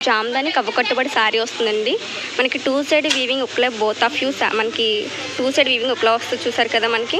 జామ్దాని కవ్వకట్టుబడి శారీ వస్తుందండి. మనకి two side weaving ఒకలా బోత్ ఆఫ్ యూ మనకి టూ సైడ్ వీవింగ్ ఒకలా వస్తుంది. చూసారు కదా, మనకి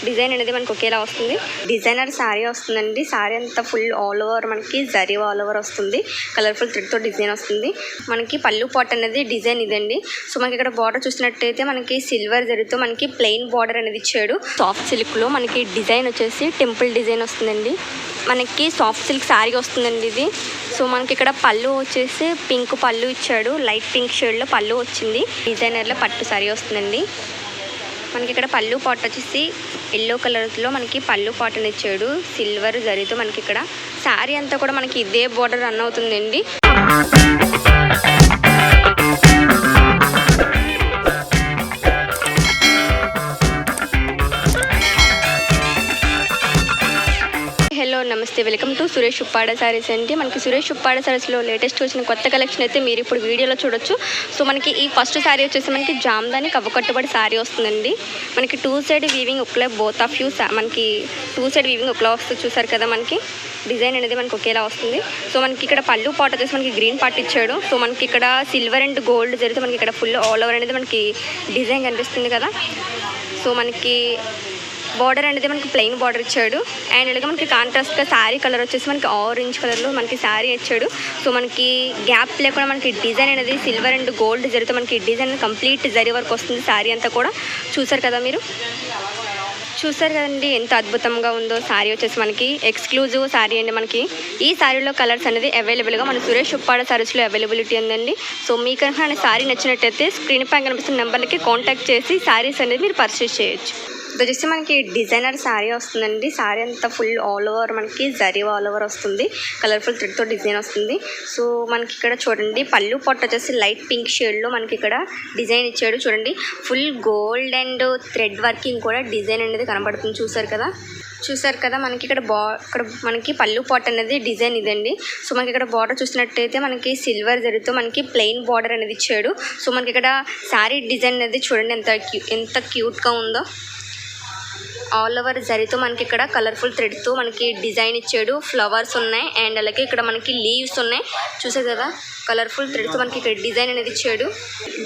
డిజైన్ అనేది మనకి ఒకేలా వస్తుంది. డిజైనర్ శారీ వస్తుందండి. శారీ అంతా ఫుల్ ఆల్ ఓవర్ మనకి జరీ ఆల్ ఓవర్ వస్తుంది. కలర్ఫుల్ థ్రెడ్తో డిజైన్ వస్తుంది. మనకి పళ్ళు పాట్ అనేది డిజైన్ ఇదండి. సో మనకి ఇక్కడ బార్డర్ చూసినట్టయితే మనకి సిల్వర్ జరీతో మనకి ప్లెయిన్ బార్డర్ అనేది ఇచ్చాడు. సాఫ్ట్ సిల్క్లో మనకి డిజైన్ వచ్చేసి టెంపుల్ డిజైన్ వస్తుందండి. మనకి సాఫ్ట్ సిల్క్ శారీ వస్తుందండి ఇది. సో మనకి ఇక్కడ పళ్ళు వచ్చేసి పింక్ పళ్ళు ఇచ్చాడు. లైట్ పింక్ షేడ్లో పళ్ళు వచ్చింది. డిజైనర్లో పట్టు శారీ వస్తుందండి. మనకి ఇక్కడ పళ్ళు పాట్ వచ్చేసి ఎల్లో కలర్లో మనకి పళ్ళు పాట్ అని ఇచ్చాడు. సిల్వర్ జరీతో మనకి ఇక్కడ శారీ అంతా కూడా మనకి ఇదే బార్డర్ రన్ అవుతుందండి. హలో నమస్తే, వెల్కమ్ టు సురేష్ ఉప్పాడ శారీస్ అండి. మనకి సురేష్ ఉప్పాడ శారీస్లో లేటెస్ట్ వచ్చిన కొత్త కలెక్షన్ అయితే మీరు ఇప్పుడు వీడియోలో చూడొచ్చు. సో మనకి ఈ ఫస్ట్ శారీ వచ్చేసి మనకి జామ్దాని కవ్వకట్టుబడి శారీ వస్తుందండి. మనకి టూ సైడ్ వీవింగ్ ఒకలా బోత్ ఆఫ్ యూ మనకి టూ సైడ్ వీవింగ్ ఒకలా వస్తుంది. చూసారు కదా, మనకి డిజైన్ అనేది మనకి ఒకేలా వస్తుంది. సో మనకి ఇక్కడ పళ్ళు పాట్ వచ్చేసి మనకి గ్రీన్ పాట్ ఇచ్చాడు. సో మనకి ఇక్కడ సిల్వర్ అండ్ గోల్డ్ జరిగితే మనకి ఇక్కడ ఫుల్ ఆల్ ఓవర్ అనేది మనకి డిజైన్ కనిపిస్తుంది కదా. సో మనకి బార్డర్ అనేది మనకి ప్లెయిన్ బార్డర్ ఇచ్చాడు. అండ్ ఇలాగ మనకి కాంట్రాస్ట్గా శారీ కలర్ వచ్చేసి మనకి ఆరెంజ్ కలర్లో మనకి శారీ ఇచ్చాడు. సో మనకి గ్యాప్ లేకుండా మనకి డిజైన్ అనేది సిల్వర్ అండ్ గోల్డ్ జరిగితే మనకి డిజైన్ కంప్లీట్ జరీ వర్క్ వస్తుంది. శారీ అంతా కూడా చూసారు కదా, మీరు చూసారు కదండి ఎంత అద్భుతంగా ఉందో. శారీ వచ్చేసి మనకి ఎక్స్క్లూజివ్ శారీ అండి. మనకి ఈ శారీలో కలర్స్ అనేది అవైలబుల్గా మన సురేష్ ఉప్పాడ శారీస్లో అవైలబిలిటీ ఉందండి. సో మీకు కనుక శారీ నచ్చినట్టయితే స్క్రీన్ పైన కనిపిస్తున్న నెంబర్లకి కాంటాక్ట్ చేసి శారీస్ అనేది మీరు పర్చేస్ చేయొచ్చు. ఇది వచ్చేసి మనకి డిజైనర్ శారీ వస్తుందండి. శారీ అంతా ఫుల్ ఆల్ ఓవర్ మనకి జరీ ఆల్ ఓవర్ వస్తుంది. కలర్ఫుల్ థ్రెడ్తో డిజైన్ వస్తుంది. సో మనకి ఇక్కడ చూడండి పళ్ళు పాట్ వచ్చేసి లైట్ పింక్ షేడ్లో మనకి ఇక్కడ డిజైన్ ఇచ్చాడు. చూడండి full gold and thread working కూడా డిజైన్ అనేది కనబడుతుంది. చూసారు కదా మనకి ఇక్కడ మనకి పళ్ళు పాట్ అనేది డిజైన్ ఇదండి. సో మనకి ఇక్కడ బార్డర్ చూసినట్టయితే మనకి సిల్వర్ జరీతో మనకి ప్లెయిన్ బార్డర్ అనేది ఇచ్చాడు. సో మనకి ఇక్కడ శారీ డిజైన్ అనేది చూడండి ఎంత క్యూట్గా ఉందో. ఆల్ ఓవర్ జరీతో మనకి ఇక్కడ కలర్ఫుల్ థ్రెడ్తో మనకి డిజైన్ ఇచ్చాడు. ఫ్లవర్స్ ఉన్నాయి అండ్ అలాగే ఇక్కడ మనకి లీవ్స్ ఉన్నాయి. చూసారు కదా, కలర్ఫుల్ థ్రెడ్తో మనకి ఇక్కడ డిజైన్ అనేది ఇచ్చాడు.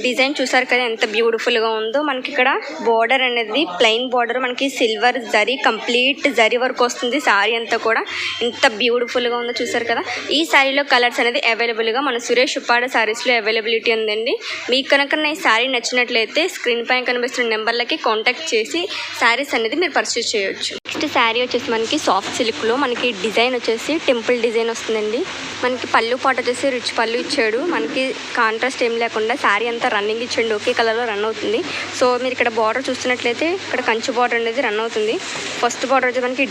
డిజైన్ చూసారు కదా ఎంత బ్యూటిఫుల్గా ఉందో. మనకి ఇక్కడ బార్డర్ అనేది ప్లెయిన్ బార్డర్ మనకి silver zari complete zari work వస్తుంది. శారీ అంతా కూడా ఎంత బ్యూటిఫుల్గా ఉందో చూసారు కదా. ఈ శారీలో కలర్స్ అనేది అవైలబుల్గా మన సురేష్ ఉప్పాడ శారీస్లో అవైలబిలిటీ ఉందండి. మీకు కనుక ఈ శారీ నచ్చినట్లయితే స్క్రీన్ పైన కనిపిస్తున్న నెంబర్లకి కాంటాక్ట్ చేసి శారీస్ అనేది మీరు పర్చేస్ చేయొచ్చు. నెక్స్ట్ శారీ వచ్చేసి మనకి సాఫ్ట్ సిల్క్లో మనకి డిజైన్ వచ్చేసి టెంపుల్ డిజైన్ వస్తుందండి. మనకి పళ్ళు పాట వచ్చేసి రిచ్ పళ్ళు ఇచ్చాడు. మనకి కాంట్రాస్ట్ ఏం లేకుండా శారీ అంతా రన్నింగ్ ఇచ్చాడు. ఒకే కలర్లో రన్ అవుతుంది. సో మీరు ఇక్కడ బార్డర్ చూస్తున్నట్లయితే ఇక్కడ కంచు బార్డర్ అనేది రన్ అవుతుంది. ఫస్ట్ బార్డర్ వచ్చేసి మనకి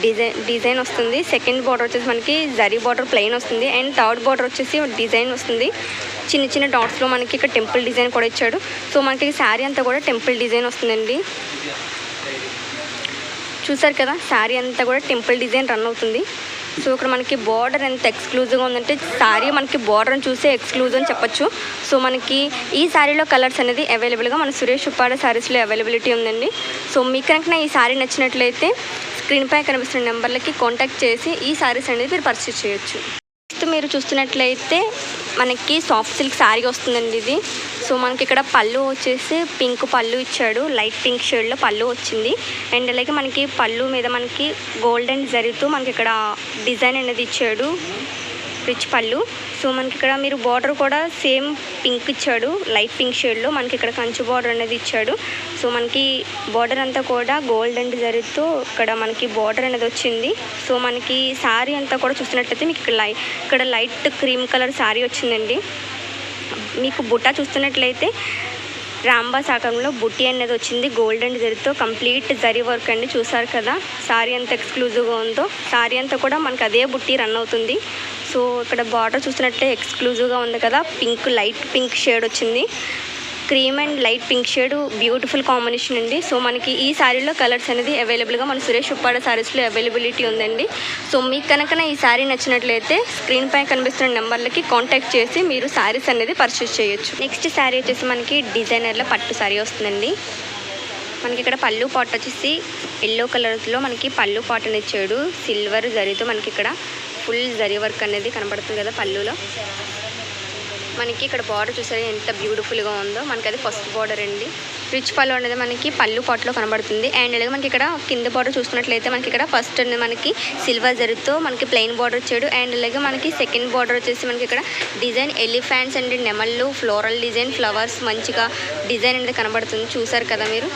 డిజైన్ వస్తుంది. సెకండ్ బార్డర్ వచ్చేసి మనకి జరీ బార్డర్ ప్లెయిన్ వస్తుంది. అండ్ థర్డ్ బార్డర్ వచ్చేసి డిజైన్ వస్తుంది. చిన్న డాట్స్లో మనకి ఇక్కడ టెంపుల్ డిజైన్ కూడా ఇచ్చాడు. సో మనకి శారీ అంతా కూడా టెంపుల్ డిజైన్ వస్తుందండి. చూసారు కదా, శారీ అంతా కూడా టెంపుల్ డిజైన్ రన్ అవుతుంది. సో ఇక్కడ మనకి బార్డర్ ఎంత ఎక్స్క్లూజివ్గా ఉందంటే శారీ మనకి బార్డర్ని చూసే ఎక్స్క్లూజివ్ అని చెప్పొచ్చు. సో మనకి ఈ శారీలో కలర్స్ అనేది అవైలబుల్గా మన సురేష్ ఉప్పాడ శారీస్లో అవైలబిలిటీ ఉందండి. సో మీకు కనుక ఈ శారీ నచ్చినట్లయితే స్క్రీన్ పై కనిపిస్తున్న నెంబర్లకి కాంటాక్ట్ చేసి ఈ శారీస్ అనేది మీరు పర్చేస్ చేయొచ్చు. నెక్స్ట్ మీరు చూస్తున్నట్లయితే మనకి సాఫ్ట్ సిల్క్ శారీ వస్తుందండి ఇది. సో మనకి ఇక్కడ పళ్ళు వచ్చేసి పింక్ పళ్ళు ఇచ్చాడు. లైట్ పింక్ షేడ్లో పళ్ళు వచ్చింది. అండ్ అలాగే మనకి పళ్ళు మీద మనకి గోల్డెన్ జరీతో మనకి ఇక్కడ డిజైన్ అనేది ఇచ్చాడు, రిచ్ పళ్ళు. సో మనకి ఇక్కడ మీరు బార్డర్ కూడా సేమ్ పింక్ ఇచ్చాడు, లైట్ పింక్ షేడ్లో మనకి ఇక్కడ కంచు బార్డర్ అనేది ఇచ్చాడు. సో మనకి బార్డర్ అంతా కూడా గోల్డ్ అండ్ జరీతో ఇక్కడ మనకి బార్డర్ అనేది వచ్చింది. సో మనకి శారీ అంతా కూడా చూస్తున్నట్లయితే మీకు ఇక్కడ లైట్ క్రీమ్ కలర్ శారీ వచ్చిందండి. మీకు బుట్ట చూస్తున్నట్లయితే రాంబాస్ ఆకారంలో బుట్టి అనేది వచ్చింది. గోల్డ్ అండ్ జరీతో కంప్లీట్ జరీ వర్క్ అండి. చూసారు కదా శారీ అంత ఎక్స్క్లూజివ్గా ఉందో. శారీ అంతా కూడా మనకి అదే బుట్టి రన్ అవుతుంది. సో ఇక్కడ బార్డర్ చూస్తున్నట్లే ఎక్స్క్లూజివ్గా ఉంది కదా. పింక్ లైట్ పింక్ షేడ్ వచ్చింది. Cream and light pink shade beautiful combination అండి. సో మనకి ఈ శారీలో కలర్స్ అనేది అవైలబుల్గా మన సురేష్ ఉప్పాడ శారీస్లో అవైలబిలిటీ ఉందండి. సో మీకు కనుక ఈ శారీ నచ్చినట్లయితే స్క్రీన్ పై కనిపిస్తున్న నెంబర్లకి కాంటాక్ట్ చేసి మీరు శారీస్ అనేది పర్చేస్ చేయొచ్చు. నెక్స్ట్ శారీ వచ్చేసి మనకి డిజైనర్లో పట్టు శారీ వస్తుందండి. మనకి ఇక్కడ పళ్ళు పాట్ వచ్చేసి ఎల్లో కలర్లో మనకి పళ్ళు పాటని ఇచ్చాడు. సిల్వర్ జరీతో మనకి ఇక్కడ ఫుల్ జరీ వర్క్ అనేది కనబడుతుంది కదా పళ్ళులో. మనకి ఇక్కడ బార్డర్ చూసారా ఎంత బ్యూటిఫుల్గా ఉందో. మనకి అది ఫస్ట్ బార్డర్ అండి. రిచ్ పళ్ళు అనేది మనకి పళ్ళు పాటలో కనబడుతుంది. అండ్ అలాగే మనకి ఇక్కడ కింద బార్డర్ చూసుకున్నట్లయితే మనకి ఇక్కడ ఫస్ట్ అనేది మనకి సిల్వర్ జరీతో మనకి ప్లెయిన్ బార్డర్ వచ్చాడు. అండ్ అలాగే మనకి సెకండ్ బార్డర్ వచ్చేసి మనకి ఇక్కడ డిజైన్ ఎలిఫెంట్స్ అండ్ నెమళ్ళు ఫ్లోరల్ డిజైన్ ఫ్లవర్స్ మంచిగా డిజైన్ అనేది కనబడుతుంది. చూసారు కదా మీరు.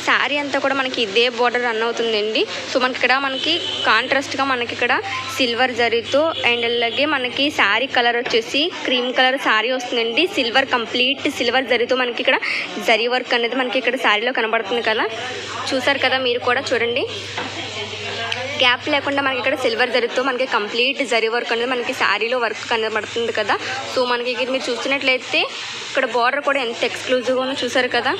శారీ అంతా కూడా మనకి ఇదే బార్డర్ రన్ అవుతుందండి. సో మనకి ఇక్కడ మనకి కాంట్రాస్ట్గా మనకి ఇక్కడ సిల్వర్ జరీతో అండ్ అలాగే మనకి శారీ కలర్ వచ్చేసి క్రీమ్ కలర్ శారీ వస్తుందండి. సిల్వర్ కంప్లీట్ సిల్వర్ జరీతో మనకి ఇక్కడ జరీ వర్క్ అనేది మనకి ఇక్కడ శారీలో కనబడుతుంది కదా. చూసారు కదా మీరు కూడా చూడండి. గ్యాప్ లేకుండా మనకి ఇక్కడ సిల్వర్ జరీతో మనకి కంప్లీట్ జరీ వర్క్ అనేది మనకి శారీలో వర్క్ కనబడుతుంది కదా. సో మనకి ఇక్కడ మీరు చూస్తున్నట్లయితే ఇక్కడ బార్డర్ కూడా ఎంత ఎక్స్క్లూజివ్గా ఉందో చూసారు కదా.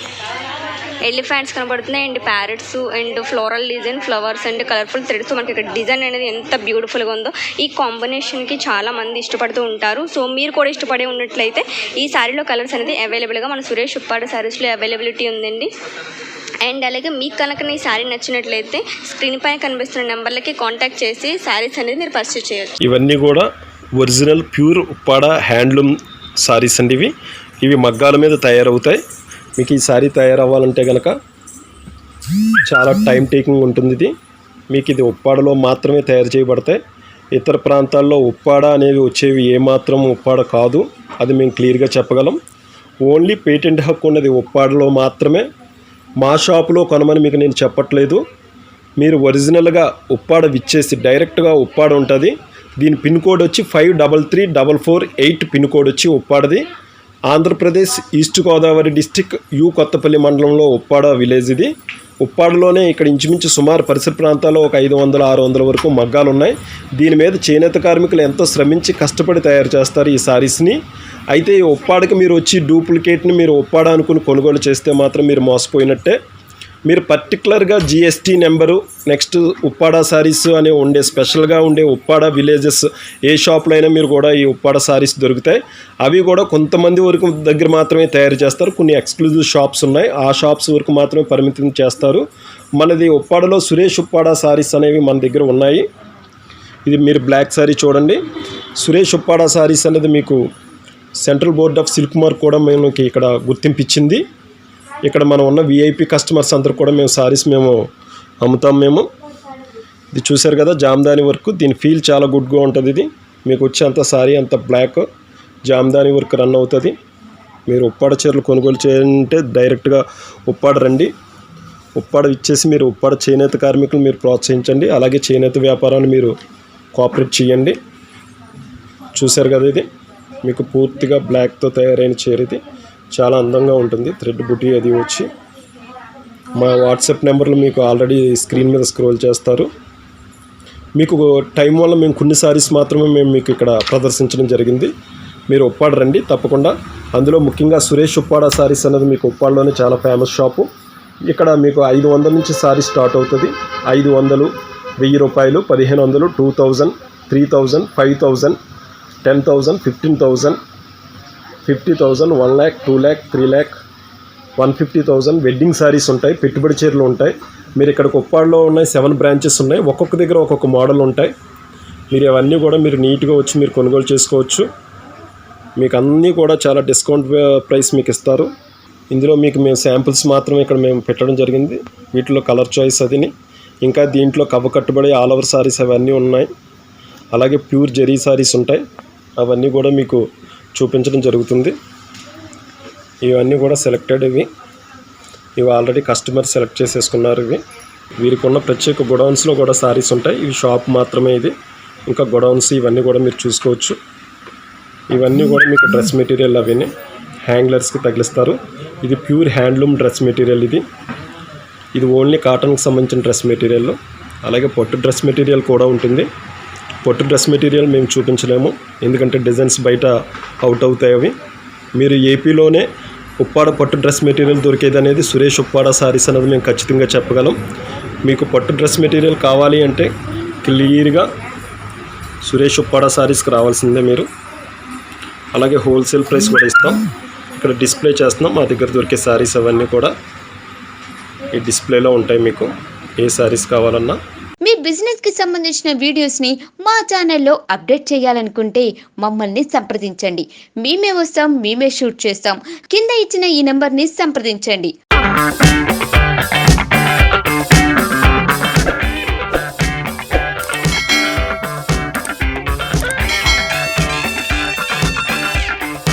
ఎలిఫెంట్స్ కనబడుతున్నాయి and parrots and floral design flowers and colourful threads. మనకి ఇక్కడ డిజైన్ అనేది ఎంత బ్యూటిఫుల్గా ఉందో. ఈ కాంబినేషన్కి చాలా మంది ఇష్టపడుతూ ఉంటారు. సో మీరు కూడా ఇష్టపడే ఉన్నట్లయితే ఈ శారీలో కలర్స్ అనేది అవైలబుల్గా మన సురేష్ ఉప్పాడ శారీస్లో అవైలబిలిటీ ఉందండి. అండ్ అలాగే మీకు కనుక ఈ శారీ నచ్చినట్లయితే స్క్రీన్ పైన కనిపిస్తున్న నెంబర్లకి కాంటాక్ట్ చేసి శారీస్ అనేది మీరు పర్చేస్ చేయొచ్చు. ఇవన్నీ కూడా original pure Uppada handloom saris అండి. ఇవి మగ్గాల మీద తయారవుతాయి. మీకు ఈ శారీ తయారవ్వాలంటే కనుక చాలా టైం టేకింగ్ ఉంటుంది. మీకు ఇది ఉప్పాడలో మాత్రమే తయారు చేయబడతాయి. ఇతర ప్రాంతాల్లో ఉప్పాడ అనేవి వచ్చేవి ఏమాత్రం ఉప్పాడ కాదు. అది మేము క్లియర్గా చెప్పగలం. ఓన్లీ పేటెంట్ హక్కు ఉన్నది ఉప్పాడలో మాత్రమే. మా షాపులో కొనమని మీకు నేను చెప్పట్లేదు. మీరు ఒరిజినల్గా ఉప్పాడ విచ్చేసి డైరెక్ట్గా ఉప్పాడ ఉంటుంది. దీని పిన్ కోడ్ వచ్చి 533448 పిన్ కోడ్ వచ్చి ఉప్పాడది. Andhra Pradesh east Godavari district you Kothapalli మండలంలో ఉప్పాడ విలేజ్. ఇది ఉప్పాడలోనే ఇక్కడ ఇంచుమించు సుమారు పరిసర ప్రాంతాల్లో ఒక 500-600 వరకు మగ్గాలు ఉన్నాయి. దీని మీద చేనేత కార్మికులు ఎంతో శ్రమించి కష్టపడి తయారు చేస్తారు ఈ శారీస్ని. అయితే ఈ ఉప్పాడకి మీరు వచ్చి డూప్లికేట్ని మీరు ఉప్పాడ అనుకుని కొనుగోలు చేస్తే మాత్రం మీరు మోసపోయినట్టే. మీరు పర్టికులర్గా GST number next Uppada saris అనే ఉండే స్పెషల్గా ఉండే ఉప్పాడ విలేజెస్ ఏ షాప్లో అయినా మీరు కూడా ఈ ఉప్పాడ శారీస్ దొరుకుతాయి. అవి కూడా కొంతమంది వరకు దగ్గర మాత్రమే తయారు చేస్తారు. కొన్ని ఎక్స్క్లూజివ్ షాప్స్ ఉన్నాయి. ఆ షాప్స్ వరకు మాత్రమే పరిమితం చేస్తారు. మనది ఉప్పాడలో సురేష్ ఉప్పాడ శారీస్ అనేవి మన దగ్గర ఉన్నాయి. ఇది మీరు బ్లాక్ శారీ చూడండి. సురేష్ ఉప్పాడ శారీస్ అనేది మీకు central board of silk mark కూడా మనకి ఇక్కడ గుర్తింపు. ఇక్కడ మనం ఉన్న విఐపి కస్టమర్స్ అందరూ కూడా మేము శారీస్ మేము అమ్ముతాం. ఇది చూసారు కదా జామ్దాని వర్క్. దీని ఫీల్ చాలా గుడ్గా ఉంటుంది. ఇది మీకు వచ్చేంత శారీ అంత బ్లాక్ జామ్దాని వర్క్ రన్ అవుతుంది. మీరు ఉప్పాడ చీరలు కొనుగోలు చేయాలంటే డైరెక్ట్గా ఉప్పాడ రండి. ఉప్పాడ ఇచ్చేసి మీరు ఉప్పాడ చేనేత కార్మికులు మీరు ప్రోత్సహించండి. అలాగే చేనేత వ్యాపారాన్ని మీరు కోఆపరేట్ చేయండి. చూసారు కదా ఇది మీకు పూర్తిగా బ్లాక్తో తయారైన చీర. ఇది చాలా అందంగా ఉంటుంది. థ్రెడ్ బుటీ అది వచ్చి మా వాట్సాప్ నెంబర్లు మీకు ఆల్రెడీ స్క్రీన్ మీద స్క్రోల్ చేస్తారు. మీకు టైం వల్ల మేము కొన్ని శారీస్ మాత్రమే మేము మీకు ఇక్కడ ప్రదర్శించడం జరిగింది. మీరు ఉప్పాడ రండి తప్పకుండా. అందులో ముఖ్యంగా సురేష్ ఉప్పాడ శారీస్ అనేది మీకు ఉప్పాడలోనే చాలా ఫేమస్ షాపు. ఇక్కడ మీకు 500 నుంచి శారీ స్టార్ట్ అవుతుంది. 500, 1000 రూపాయలు, 1500, 2000, 3000, 5000, 10,000, 15,000, 50,000, 1 lakh, 2 lakh, 3 lakh, 150,000 wedding saris ఉంటాయి. పెట్టుబడి చీరలు ఉంటాయి. మీరు ఇక్కడ ఉప్పాడలో ఉన్నాయి 7 బ్రాంచెస్ ఉన్నాయి. ఒక్కొక్క దగ్గర ఒక్కొక్క మోడల్ ఉంటాయి. మీరు అవన్నీ కూడా మీరు నీట్గా వచ్చి మీరు కొనుగోలు చేసుకోవచ్చు. మీకు అన్నీ కూడా చాలా డిస్కౌంట్ ప్రైస్ మీకు ఇస్తారు. ఇందులో మీకు మేము శాంపిల్స్ మాత్రమే ఇక్కడ మేము పెట్టడం జరిగింది. వీటిలో కలర్ చాయిస్ అదిని ఇంకా దీంట్లో కవ్వ కట్టుబడి ఆల్ ఓవర్ శారీస్ అవన్నీ ఉన్నాయి. అలాగే ప్యూర్ జరీ శారీస్ ఉంటాయి. అవన్నీ కూడా మీకు చూపించడం జరుగుతుంది. ఇవన్నీ కూడా సెలెక్టెడ్. ఇవి ఆల్రెడీ కస్టమర్ సెలెక్ట్ చేసేసుకున్నారు. వీరికి ఉన్న ప్రత్యేక గొడౌన్స్లో కూడా శారీస్ ఉంటాయి. ఇవి షాప్ మాత్రమే. ఇది ఇంకా గొడౌన్స్ ఇవన్నీ కూడా మీరు చూసుకోవచ్చు. ఇవన్నీ కూడా మీకు డ్రెస్ మెటీరియల్ అవన్నీ హ్యాంగ్లర్స్కి తగిలిస్తారు. ఇది ప్యూర్ హ్యాండ్లూమ్ డ్రెస్ మెటీరియల్. ఇది ఓన్లీ కాటన్కి సంబంధించిన డ్రెస్ మెటీరియల్. అలాగే పట్టు డ్రెస్ మెటీరియల్ కూడా ఉంటుంది. పట్టు డ్రెస్ మెటీరియల్ మేము చూపించలేము ఎందుకంటే డిజైన్స్ బయట అవుట్ అవుతాయి. అవి మీరు ఏపీలోనే ఉప్పాడ పట్టు డ్రెస్ మెటీరియల్ దొరికేది అనేది సురేష్ ఉప్పాడ శారీస్ అనేది మేము ఖచ్చితంగా చెప్పగలం. మీకు పట్టు డ్రెస్ మెటీరియల్ కావాలి అంటే క్లియర్గా సురేష్ ఉప్పాడ శారీస్కి రావాల్సిందే మీరు. అలాగే హోల్సేల్ ప్రైస్ కూడా ఇస్తాం. ఇక్కడ డిస్ప్లే చేస్తున్నాం. మా దగ్గర దొరికే శారీస్ అవన్నీ కూడా ఈ డిస్ప్లేలో ఉంటాయి. మీకు ఏ శారీస్ కావాలన్నా మీ బిజినెస్ కి సంబంధించిన వీడియోస్ ని మా ఛానల్లో అప్డేట్ చేయాలనుకుంటే మమ్మల్ని సంప్రదించండి. మేమే వస్తాం, మేమే షూట్ చేస్తాం. కింద ఇచ్చిన ఈ నెంబర్ ని సంప్రదించండి.